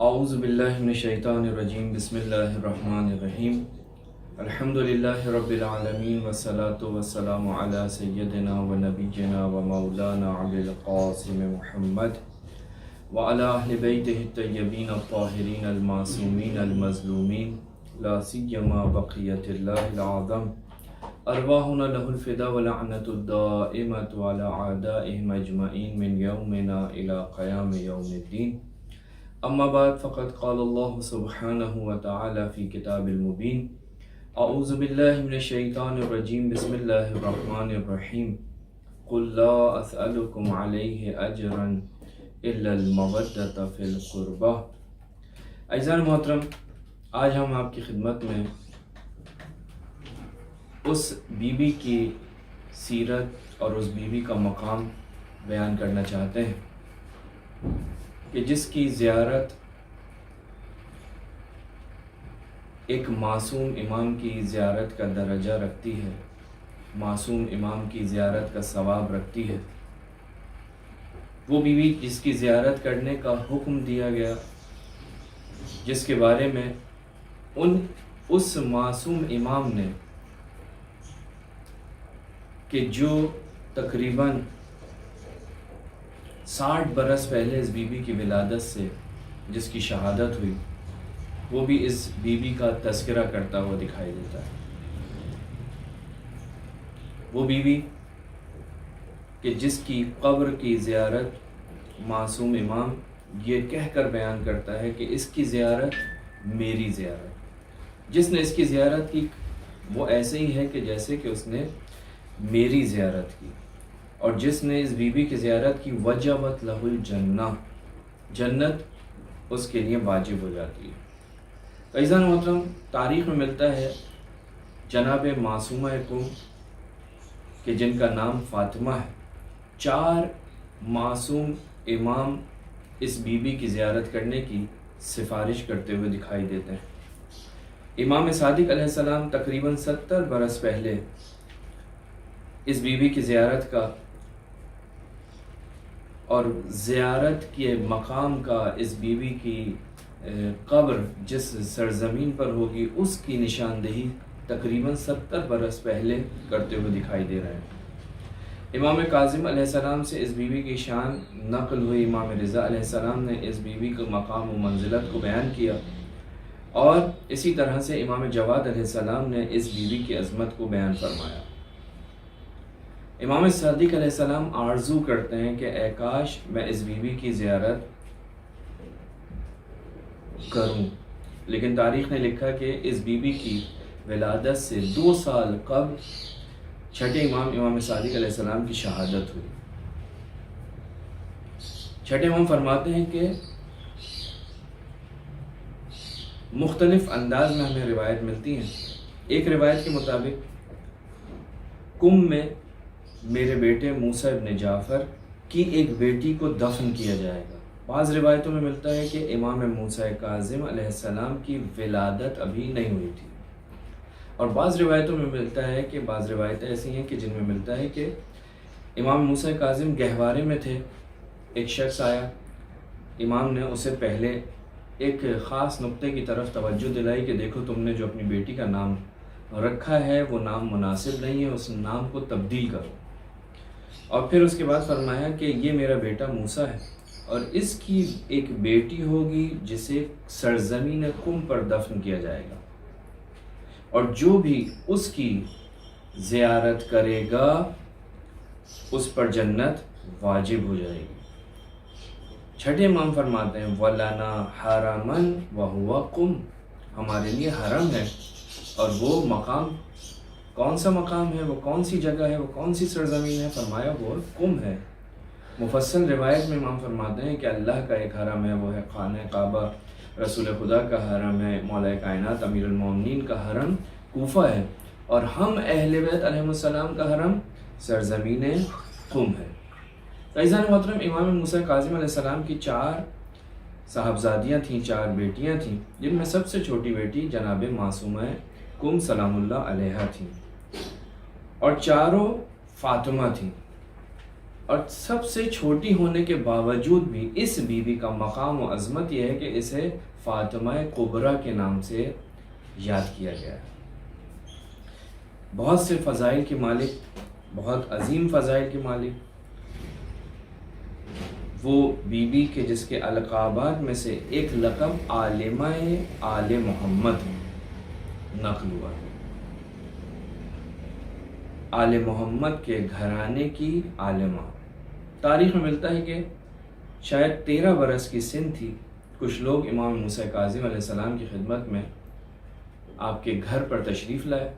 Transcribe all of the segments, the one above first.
اعوذ باللہ من الشیطان الرجیم بسم اللہ الرحمن الرحیم الحمدللہ رب العالمین والصلاة والسلام علی سیدنا و نبینا و مولانا ابی القاسم محمد وعلی اہل بیتہ الطیبین الطاہرین المعصومین المظلومین لا سیما بقیت اللہ العظم ارواحنا لہ الفدا ولعنت الدائمۃ علی اعدائہم اجمعین من یومنا الی قیام یوم الدین. اما بعد فقد قال اللہ سبحانہ وتعالی فی کتاب المبین اعوذ باللہ من الشیطان الرجیم بسم اللہ الرحمن الرحیم قل لا اسألکم علیہ اجرا الا المودۃ فی القربہ. عزیزان محترم، آج ہم آپ کی خدمت میں اس بی بی کی سیرت اور اس بی بی کا مقام بیان کرنا چاہتے ہیں کہ جس کی زیارت ایک معصوم امام کی زیارت کا درجہ رکھتی ہے، معصوم امام کی زیارت کا ثواب رکھتی ہے. وہ بیوی جس کی زیارت کرنے کا حکم دیا گیا، جس کے بارے میں اس معصوم امام نے کہ جو تقریباً 60 برس پہلے اس بی بی کی ولادت سے جس کی شہادت ہوئی، وہ بھی اس بی بی کا تذکرہ کرتا ہوا دکھائی دیتا ہے. وہ بی بی کہ جس کی قبر کی زیارت معصوم امام یہ کہہ کر بیان کرتا ہے کہ اس کی زیارت میری زیارت، جس نے اس کی زیارت کی وہ ایسے ہی ہے کہ جیسے کہ اس نے میری زیارت کی، اور جس نے اس بی بی کی زیارت کی وجبت لہ الجنہ، جنت اس کے لیے واجب ہو جاتی ہے. عزیزان محترم، تاریخ میں ملتا ہے جناب معصومہ قم کہ جن کا نام فاطمہ ہے، 4 معصوم امام اس بی بی کی زیارت کرنے کی سفارش کرتے ہوئے دکھائی دیتے ہیں. امام صادق علیہ السلام تقریباً 70 برس پہلے اس بی بی کی زیارت کا اور زیارت کے مقام کا، اس بی بی کی قبر جس سرزمین پر ہوگی اس کی نشاندہی تقریباً 70 برس پہلے کرتے ہوئے دکھائی دے رہے ہیں. امام کاظم علیہ السلام سے اس بی بی کی شان نقل ہوئی. امام رضا علیہ السلام نے اس بی بی کے مقام و منزلت کو بیان کیا، اور اسی طرح سے امام جواد علیہ السلام نے اس بی بی کی عظمت کو بیان فرمایا. امام صادق علیہ السلام آرزو کرتے ہیں کہ اے کاش میں اس بی بی کی زیارت کروں، لیکن تاریخ نے لکھا کہ اس بی بی کی ولادت سے 2 سال قبل چھٹے امام صادق علیہ السلام کی شہادت ہوئی. چھٹے امام فرماتے ہیں کہ مختلف انداز میں ہمیں روایت ملتی ہیں. ایک روایت کے مطابق قم میں میرے بیٹے موسیٰ ابن جعفر کی ایک بیٹی کو دفن کیا جائے گا. بعض روایتوں میں ملتا ہے کہ امام موسیٰ کاظم علیہ السلام کی ولادت ابھی نہیں ہوئی تھی، اور بعض روایتوں میں ملتا ہے کہ بعض روایتیں ایسی ہیں کہ جن میں ملتا ہے کہ امام موسیٰ کاظم گہوارے میں تھے. ایک شخص آیا، امام نے اسے پہلے ایک خاص نقطے کی طرف توجہ دلائی کہ دیکھو تم نے جو اپنی بیٹی کا نام رکھا ہے وہ نام مناسب نہیں ہے، اس نام کو تبدیل کرو. اور پھر اس کے بعد فرمایا کہ یہ میرا بیٹا موسیٰ ہے، اور اس کی ایک بیٹی ہوگی جسے سرزمین قم پر دفن کیا جائے گا، اور جو بھی اس کی زیارت کرے گا اس پر جنت واجب ہو جائے گی. چھٹے امام فرماتے ہیں وَلَنَا حَرَمًا وَهُوَ قُمْ، ہمارے لیے حرم ہے، اور وہ مقام کون سا مقام ہے، وہ کون سی جگہ ہے، وہ کون سی سرزمین ہے؟ فرمایا وہ قم ہے. مفصل روایت میں امام فرماتے ہیں کہ اللہ کا ایک حرم ہے، وہ ہے خانہ کعبہ، رسول خدا کا حرم ہے، مولا کائنات امیر المومنین کا حرم کوفہ ہے، اور ہم اہل بیت علیہ السلام کا حرم سرزمین قم ہے. عزیزان محترم، امام موسیٰ کاظم علیہ السلام کی 4 صاحبزادیاں تھیں، 4 بیٹیاں تھیں، جن میں سب سے چھوٹی بیٹی جناب معصومہ قم سلام اللہ علیہا تھیں، اور 4 فاطمہ تھیں. اور سب سے چھوٹی ہونے کے باوجود بھی اس بیوی کا مقام و عظمت یہ ہے کہ اسے فاطمہ کبریٰ کے نام سے یاد کیا گیا ہے۔ بہت سے فضائل کی مالک، بہت عظیم فضائل کی مالک، وہ بیوی کے جس کے القابات میں سے ایک لقب عالمہ آل محمد نقل ہوا ہے۔ آل محمد کے گھرانے کی عالمہ۔ تاریخ میں ملتا ہے کہ شاید 13 برس کی سن تھی، کچھ لوگ امام موسیٰ کاظم علیہ السلام کی خدمت میں آپ کے گھر پر تشریف لائے۔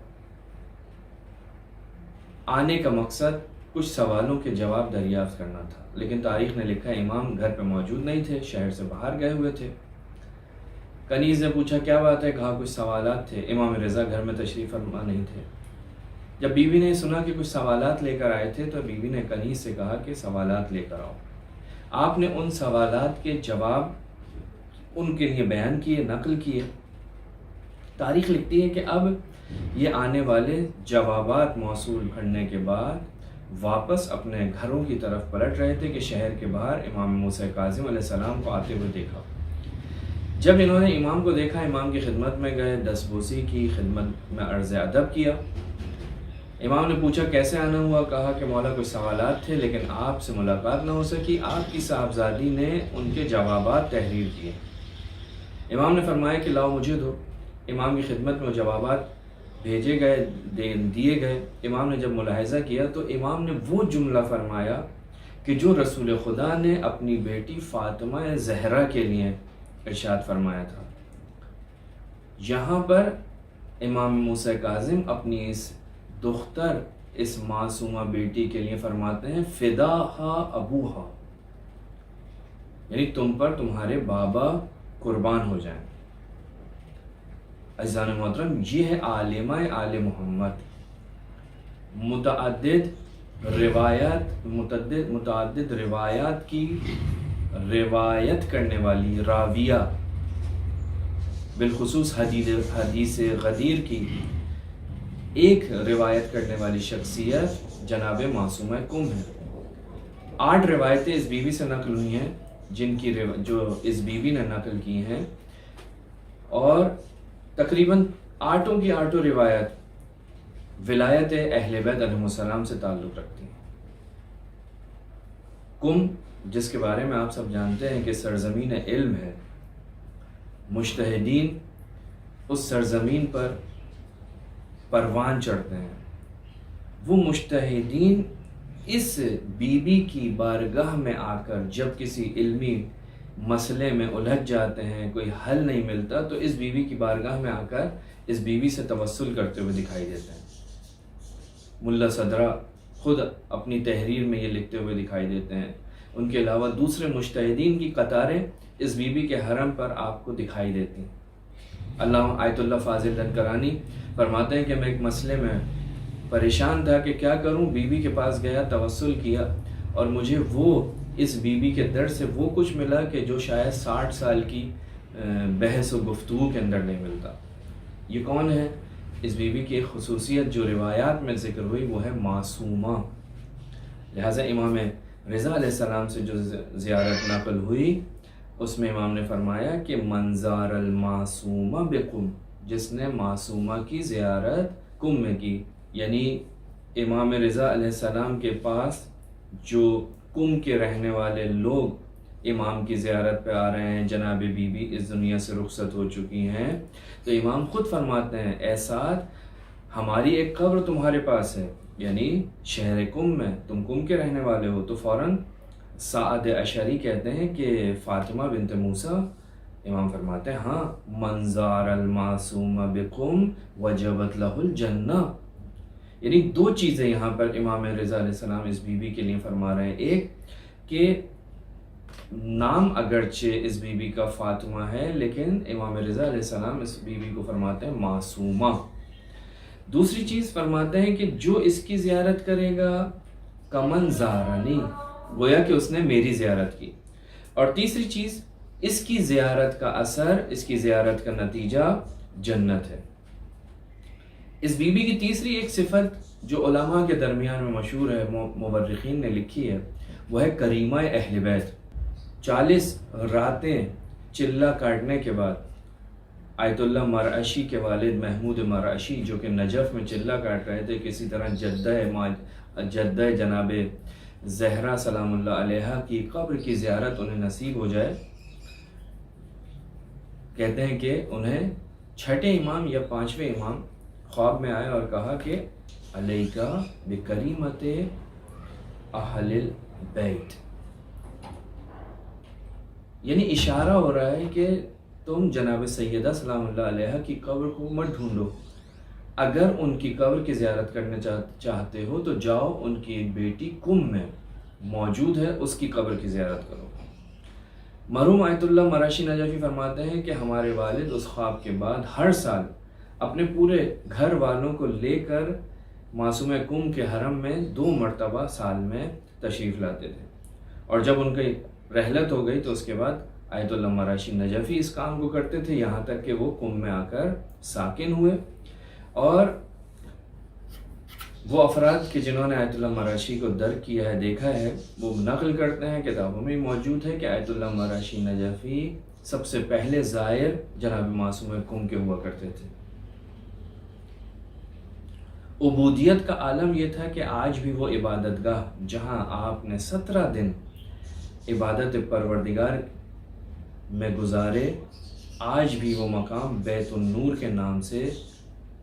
آنے کا مقصد کچھ سوالوں کے جواب دریافت کرنا تھا، لیکن تاریخ نے لکھا امام گھر پہ موجود نہیں تھے، شہر سے باہر گئے ہوئے تھے۔ کنیز نے پوچھا کیا بات ہے، کہا کچھ سوالات تھے، امام رضا گھر میں تشریف فرما نہیں تھے۔ جب بیوی نے سنا کہ کچھ سوالات لے کر آئے تھے تو بیوی نے کنیز سے کہا کہ سوالات لے کر آؤ۔ آپ نے ان سوالات کے جواب ان کے لیے بیان کیے، نقل کیے۔ تاریخ لکھتی ہے کہ اب یہ آنے والے جوابات موصول کرنے کے بعد واپس اپنے گھروں کی طرف پلٹ رہے تھے کہ شہر کے باہر امام موسیٰ کاظم علیہ السلام کو آتے ہوئے دیکھا۔ جب انہوں نے امام کو دیکھا، امام کی خدمت میں گئے، دستبوسی کی، خدمت میں عرض ادب کیا۔ امام نے پوچھا کیسے آنا ہوا، کہا کہ مولا کچھ سوالات تھے لیکن آپ سے ملاقات نہ ہو سکی، آپ کی صاحبزادی نے ان کے جوابات تحریر کیے۔ امام نے فرمایا کہ لاؤ مجھے دو۔ امام کی خدمت میں جوابات بھیجے گئے، دیے گئے۔ امام نے جب ملاحظہ کیا تو امام نے وہ جملہ فرمایا کہ جو رسول خدا نے اپنی بیٹی فاطمہ زہرا کے لیے ارشاد فرمایا تھا۔ یہاں پر امام موسیٰ کاظم اپنی اس دختر، اس معصومہ بیٹی کے لیے فرماتے ہیں فداہا ابوہا، یعنی تم پر تمہارے بابا قربان ہو جائیں۔ عزیزان محترم، یہ ہے عالمہ آل محمد، متعدد روایات کی روایت کرنے والی راویہ، بالخصوص حدیث غدیر کی ایک روایت کرنے والی شخصیت جناب معصومہ کم ہے۔ 8 روایتیں اس بیوی سے نقل ہوئی ہیں جو اس بیوی نے نقل کی ہیں، اور تقریباً 8 کی 8 روایت ولایت اہل بیت علیہ السلام سے تعلق رکھتی ہیں۔ کم، جس کے بارے میں آپ سب جانتے ہیں کہ سرزمین علم ہے، مجتہدین اس سرزمین پر پروان چڑھتے ہیں۔ وہ مجتہدین اس بیوی کی بارگاہ میں آ کر جب کسی علمی مسئلے میں الجھ جاتے ہیں، کوئی حل نہیں ملتا، تو اس بیوی کی بارگاہ میں آ کر اس بیوی سے توسل کرتے ہوئے دکھائی دیتے ہیں۔ ملا صدرہ خود اپنی تحریر میں یہ لکھتے ہوئے دکھائی دیتے ہیں۔ ان کے علاوہ دوسرے مجتہدین کی قطاریں اس بیوی کے حرم پر آپ کو دکھائی دیتی ہیں۔ علامہ آیت اللہ فاضل لنکرانی فرماتے ہیں کہ میں ایک مسئلے میں پریشان تھا کہ کیا کروں، بیوی کے پاس گیا، توسل کیا، اور مجھے وہ اس بیوی کے در سے وہ کچھ ملا کہ جو شاید 60 سال کی بحث و گفتگو کے اندر نہیں ملتا۔ یہ کون ہے؟ اس بیوی کی ایک خصوصیت جو روایات میں ذکر ہوئی وہ ہے معصومہ۔ لہٰذا امام رضا علیہ السلام سے جو زیارت نقل ہوئی اس میں امام نے فرمایا کہ منظار المعصومہ بقم، جس نے معصومہ کی زیارت کم میں کی، یعنی امام رضا علیہ السلام کے پاس جو کم کے رہنے والے لوگ امام کی زیارت پہ آ رہے ہیں، جناب بی بی اس دنیا سے رخصت ہو چکی ہیں، تو امام خود فرماتے ہیں اے سعد، ہماری ایک قبر تمہارے پاس ہے، یعنی شہر کم میں، تم کم کے رہنے والے ہو۔ تو فوراً سعد اشعری کہتے ہیں کہ فاطمہ بنت موسیٰ، امام فرماتے ہیں ہاں، منظار المعصومہ بقم وجبت لہ الجنہ، یعنی 2 چیزیں یہاں پر امام رضا علیہ السلام اس بیوی کے لیے فرما رہے ہیں۔ ایک کہ نام اگرچہ اس بیوی کا فاطمہ ہے لیکن امام رضا علیہ السلام اس بیوی کو فرماتے ہیں معصومہ۔ دوسری چیز فرماتے ہیں کہ جو اس کی زیارت کرے گا کمن زارنی، گویا کہ اس نے میری زیارت کی۔ اور تیسری چیز، اس کی زیارت کا اثر، اس کی زیارت کا نتیجہ جنت ہے۔ اس بیوی کی تیسری ایک صفت جو علماء کے درمیان میں مشہور ہے، مورخین نے لکھی ہے، وہ ہے کریمہ اہل بیت۔ 40 راتیں چلہ کاٹنے کے بعد آیت اللہ مرعشی کے والد محمود مرعشی، جو کہ نجف میں چلہ کاٹ رہے تھے، کسی طرح جدہ جناب زہرا سلام اللہ علیہا کی قبر کی زیارت انہیں نصیب ہو جائے، کہتے ہیں کہ انہیں 6 امام یا 5ویں امام خواب میں آیا اور کہا کہ علیکا بکریمت اہل البیت، یعنی اشارہ ہو رہا ہے کہ تم جناب سیدہ سلام اللہ علیہ کی قبر کو مت ڈھونڈو، اگر ان کی قبر کی زیارت کرنا چاہتے ہو تو جاؤ، ان کی ایک بیٹی کم میں موجود ہے، اس کی قبر کی زیارت کرو۔ مرحوم آیت اللہ مرعشی نجفی فرماتے ہیں کہ ہمارے والد اس خواب کے بعد ہر سال اپنے پورے گھر والوں کو لے کر معصومہ کم کے حرم میں 2 مرتبہ سال میں تشریف لاتے تھے، اور جب ان کی رحلت ہو گئی تو اس کے بعد آیت اللہ مرعشی نجفی اس کام کو کرتے تھے، یہاں تک کہ وہ کم میں آ کر ساکن ہوئے۔ اور وہ افراد کہ جنہوں نے آیت اللہ مرعشی کو درک کیا ہے، دیکھا ہے، وہ نقل کرتے ہیں، کتابوں میں موجود ہے کہ آیت اللہ مرعشی نجفی سب سے پہلے زائر جناب معصومہ کم کے ہوا کرتے تھے۔ عبودیت کا عالم یہ تھا کہ آج بھی وہ عبادت گاہ جہاں آپ نے 17 دن عبادت پروردگار میں گزارے، آج بھی وہ مقام بیت النور کے نام سے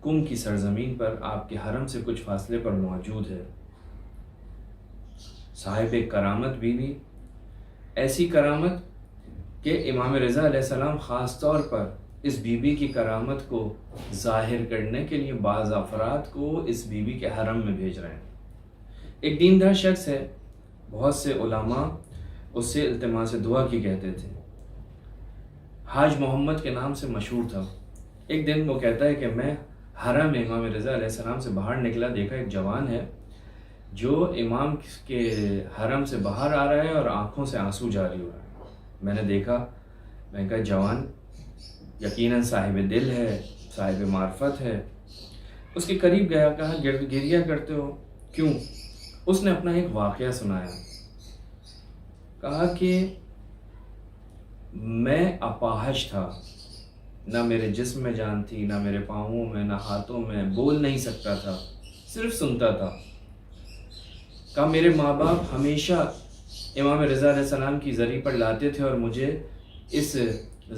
کم کی سرزمین پر آپ کے حرم سے کچھ فاصلے پر موجود ہے۔ صاحب کرامت بیوی، ایسی کرامت کہ امام رضا علیہ السلام خاص طور پر اس بیوی کی کرامت کو ظاہر کرنے کے لیے بعض افراد کو اس بیوی کے حرم میں بھیج رہے ہیں۔ ایک دیندار شخص ہے، بہت سے علماء اس سے التماس دعا کی کہتے تھے، حاج محمد کے نام سے مشہور تھا۔ ایک دن وہ کہتا ہے کہ میں حرم امام رضا علیہ السلام سے باہر نکلا، دیکھا ایک جوان ہے جو امام کے حرم سے باہر آ رہا ہے اور آنکھوں سے آنسو جاری ہو رہا ہے۔ میں نے دیکھا، میں کہا جوان یقیناً صاحب دل ہے، صاحب معرفت ہے۔ اس کے قریب گیا، کہا گریہ کرتے ہو کیوں؟ اس نے اپنا ایک واقعہ سنایا، کہا کہ میں اپاہج تھا، نہ میرے جسم میں جان تھی، نہ میرے پاؤں میں، نہ ہاتھوں میں، بول نہیں سکتا تھا، صرف سنتا تھا۔ کہا میرے ماں باپ ہمیشہ امام رضا علیہ السلام کی زری پر لاتے تھے اور مجھے اس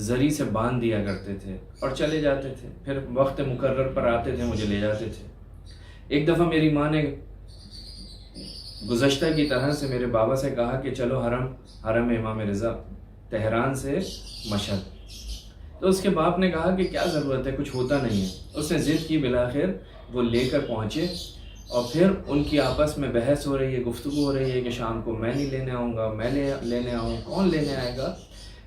زری سے باندھ دیا کرتے تھے اور چلے جاتے تھے، پھر وقت مقرر پر آتے تھے، مجھے لے جاتے تھے۔ ایک دفعہ میری ماں نے گزشتہ کی طرح سے میرے بابا سے کہا کہ چلو حرم امام رضا تہران سے مشہد، تو اس کے باپ نے کہا کہ کیا ضرورت ہے، کچھ ہوتا نہیں ہے۔ اس نے ضد کی، بالآخر وہ لے کر پہنچے، اور پھر ان کی آپس میں بحث ہو رہی ہے، گفتگو ہو رہی ہے کہ شام کو میں نہیں لینے آؤں گا، میں لینے آؤں، کون لینے آئے گا؟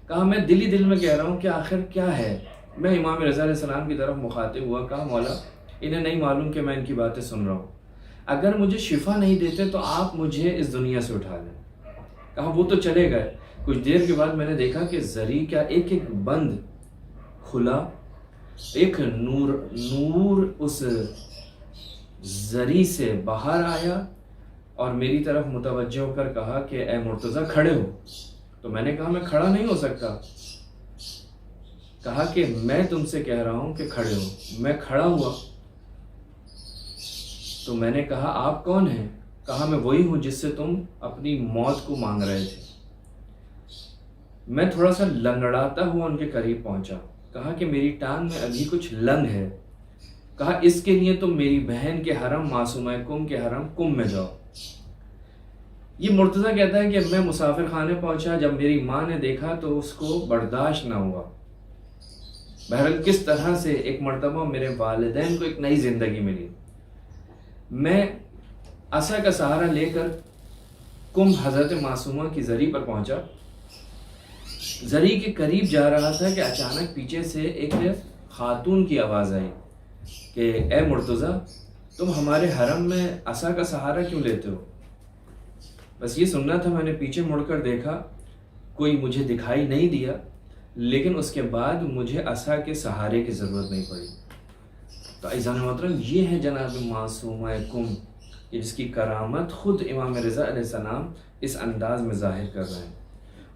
کہا میں دل میں کہہ رہا ہوں کہ آخر کیا ہے۔ میں امام رضا علیہ السلام کی طرف مخاطب ہوا، کہا مولا انہیں نہیں معلوم کہ میں ان کی باتیں سن رہا ہوں، اگر مجھے شفا نہیں دیتے تو آپ مجھے اس دنیا سے اٹھا لیں۔ کہا وہ تو چلے گئے۔ کچھ دیر کے بعد میں نے دیکھا کہ زری کا ایک ایک بند کھلا، ایک نور اس زری سے باہر آیا اور میری طرف متوجہ ہو کر کہا کہ اے مرتضیٰ کھڑے ہو۔ تو میں نے کہا میں کھڑا نہیں ہو سکتا۔ کہا کہ میں تم سے کہہ رہا ہوں کہ کھڑے ہو۔ میں کھڑا ہوا تو میں نے کہا آپ کون ہیں؟ کہا میں وہی ہوں جس سے تم اپنی موت کو مانگ رہے تھے۔ میں تھوڑا سا لنگڑاتا ہوا ان کے قریب پہنچا، کہا کہ میری ٹانگ میں ابھی کچھ لنگ ہے، کہا اس کے لیے تم میری بہن کے حرم معصومہ کم کے حرم کم میں جاؤ۔ یہ مرتضیٰ کہتا ہے کہ میں مسافر خانے پہنچا، جب میری ماں نے دیکھا تو اس کو برداشت نہ ہوا۔ بہرحال کس طرح سے ایک مرتبہ میرے والدین کو ایک نئی زندگی ملی۔ میں عصا کا سہارا لے کر کم حضرت معصومہ کی زری پر پہنچا، زری کے قریب جا رہا تھا کہ اچانک پیچھے سے ایک خاتون کی آواز آئی کہ اے مرتضیٰ تم ہمارے حرم میں عصا کا سہارا کیوں لیتے ہو؟ بس یہ سننا تھا۔ میں نے پیچھے مڑ کر دیکھا، کوئی مجھے دکھائی نہیں دیا، لیکن اس کے بعد مجھے عصا کے سہارے کی ضرورت نہیں پڑی۔ تو عزیزان محترم یہ ہے جناب معصومہ کم، جس کی کرامت خود امام رضا علیہ السلام اس انداز میں ظاہر کر رہے ہیں۔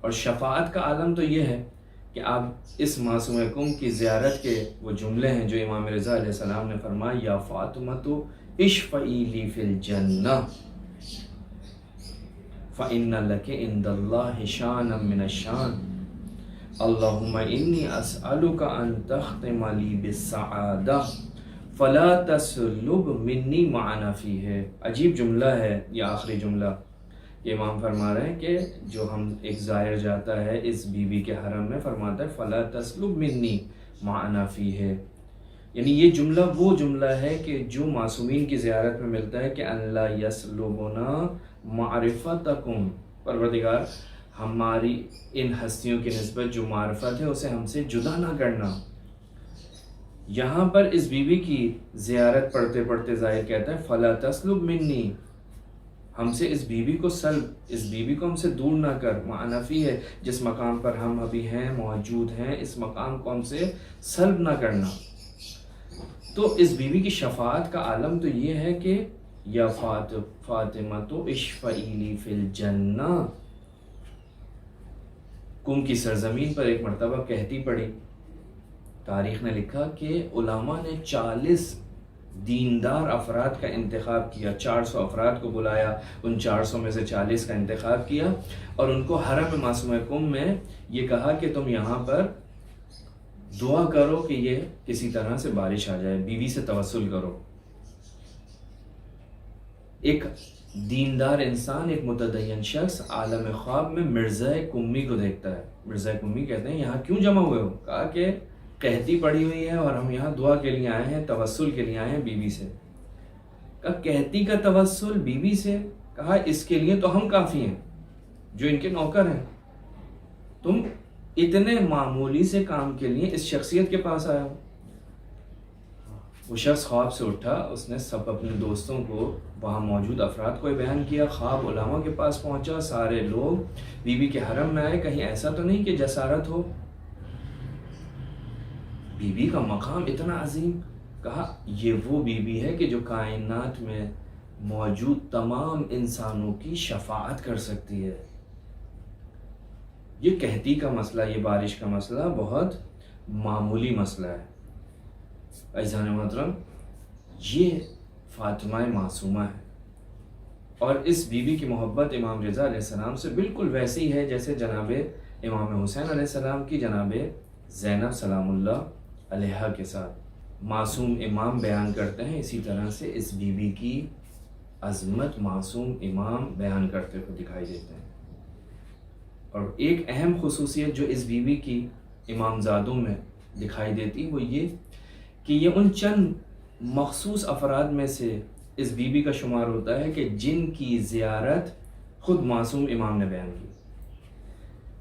اور شفاعت کا عالم تو یہ ہے کہ آپ اس معصومہ کم کی زیارت کے وہ جملے ہیں جو امام رضا علیہ السلام نے فرمایا، یا فاطمۃ اشفعی لی فی الجنہ فإن لک عند اللہ شانا من الشان، اللہم انی اسألک ان تختم لی بالسعادہ فلا تسلب منی معنا فیہ۔ عجیب جملہ ہے یہ آخری جملہ، یہ امام فرما رہے ہیں کہ جو ہم ایک زائر جاتا ہے اس بیوی کے حرم میں، فرماتا ہے فلا تسلب منی معنا فیہ، یعنی یہ جملہ وہ جملہ ہے کہ جو معصومین کی زیارت میں ملتا ہے کہ اللہ یسلبنا معرفتکم، پروردگار ہماری ان ہستیوں کی نسبت جو معرفت ہے اسے ہم سے جدا نہ کرنا۔ یہاں پر اس بیوی کی زیارت پڑھتے پڑھتے ظاہر کہتا ہے فلا تسلب منی، ہم سے اس بیوی کو سلب، اس بیوی کو ہم سے دور نہ کر، معنفی ہے جس مقام پر ہم ابھی ہیں موجود ہیں اس مقام کو ہم سے سلب نہ کرنا۔ تو اس بیوی کی شفاعت کا عالم تو یہ ہے کہ یا فاطمہ تو اشفعی لی فی الجنہ، کم کی سرزمین پر ایک مرتبہ کہتی پڑی۔ تاریخ نے لکھا کہ علماء نے 40 دیندار افراد کا انتخاب کیا، 400 افراد کو بلایا، ان 400 میں سے 40 کا انتخاب کیا اور ان کو حرم معصومہ کم میں یہ کہا کہ تم یہاں پر دعا کرو کہ یہ کسی طرح سے بارش آ جائے، بیوی سے توسل کرو۔ ایک دیندار انسان، ایک متدین شخص عالم خواب میں مرزا کمی کو دیکھتا ہے۔ مرزا کمی کہتے ہیں یہاں کیوں جمع ہوئے ہو؟ کہا کہ قحطی پڑی ہوئی ہے اور ہم یہاں دعا کے لیے آئے ہیں، توسل کے لیے آئے ہیں بیوی سے۔ کہا قحطی کا توسل بیوی سے؟ کہا اس کے لیے تو ہم کافی ہیں جو ان کے نوکر ہیں، تم اتنے معمولی سے کام کے لیے اس شخصیت کے پاس آئے ہو۔ وہ شخص خواب سے اٹھا، اس نے سب اپنے دوستوں کو، وہاں موجود افراد کو بیان کیا، خواب علماء کے پاس پہنچا، سارے لوگ بیوی کے حرم میں آئے، کہیں ایسا تو نہیں کہ جسارت ہو، بیوی کا مقام اتنا عظیم۔ کہا یہ وہ بیوی ہے کہ جو کائنات میں موجود تمام انسانوں کی شفاعت کر سکتی ہے۔ یہ قحطی کا مسئلہ، یہ بارش کا مسئلہ بہت معمولی مسئلہ ہے۔ عزیزان محترم، یہ فاطمہ معصومہ ہے اور اس بیوی کی محبت امام رضا علیہ السلام سے بالکل ویسی ہے جیسے جناب امام حسین علیہ السلام کی جناب زینب سلام اللہ علیہا کے ساتھ معصوم امام بیان کرتے ہیں، اسی طرح سے اس بیوی کی عظمت معصوم امام بیان کرتے ہوئے دکھائی دیتے ہیں۔ اور ایک اہم خصوصیت جو اس بیوی کی امامزادوں میں دکھائی دیتی وہ یہ کہ یہ ان چند مخصوص افراد میں سے اس بیوی کا شمار ہوتا ہے کہ جن کی زیارت خود معصوم امام نے بیان کی۔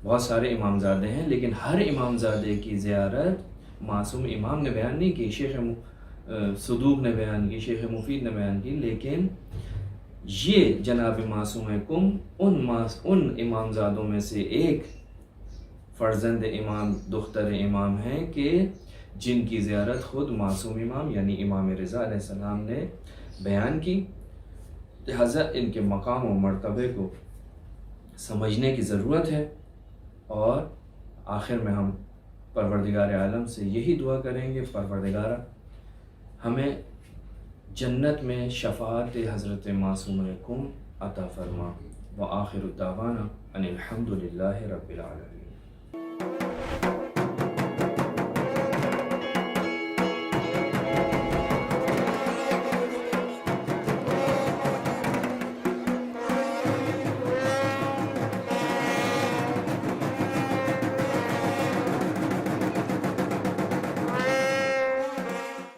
بہت سارے امامزادے ہیں لیکن ہر امامزادے کی زیارت معصوم امام نے بیان نہیں کی، شیخ صدوق نے بیان کی، شیخ مفید نے بیان کی، لیکن یہ جناب معصوم کم ان امامزادوں میں سے ایک فرزند امام، دختر امام ہیں کہ جن کی زیارت خود معصوم امام یعنی امام رضا علیہ السلام نے بیان کی۔ لہذا ان کے مقام و مرتبے کو سمجھنے کی ضرورت ہے، اور آخر میں ہم پروردگار عالم سے یہی دعا کریں گے، پروردگار ہمیں جنت میں شفاعت حضرت معصومہ کم عطا فرما۔ وآخر دعوانا ان الحمد للہ رب العالمین۔